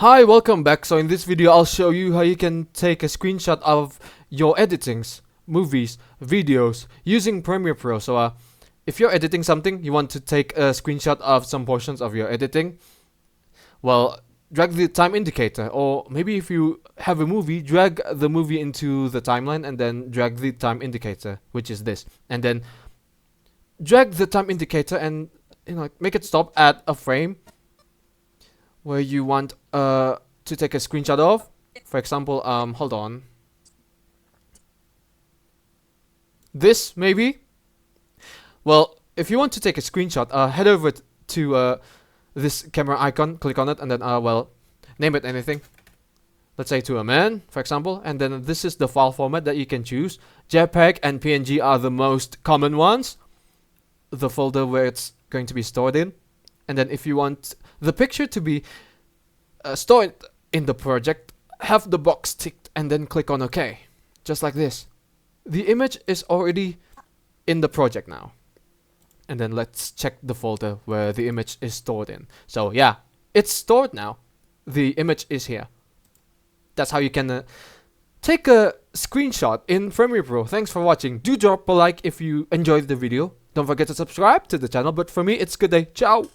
Hi, welcome back. So in this video I'll show you how you can take a screenshot of your editings, movies, videos using Premiere Pro. If you're editing something, you want to take a screenshot of some portions of your editing, well, drag the time indicator, or maybe if you have a movie, drag the movie into the timeline and then drag the time indicator, which is this. And then drag the time indicator and make it stop at a frame where you want to take a screenshot of. For example, hold on. This maybe. Well, if you want to take a screenshot, head over to this camera icon, click on it, and then name it anything. Let's say to a man, for example, and then this is the file format that you can choose. JPEG and PNG are the most common ones. The folder where it's going to be stored in. And then if you want the picture to be stored in the project, have the box ticked and then click on OK. Just like this. The image is already in the project now. And then let's check the folder where the image is stored in. So yeah, it's stored now. The image is here. That's how you can take a screenshot in Premiere Pro. Thanks for watching. Do drop a like if you enjoyed the video. Don't forget to subscribe to the channel. But for me, it's good day. Ciao!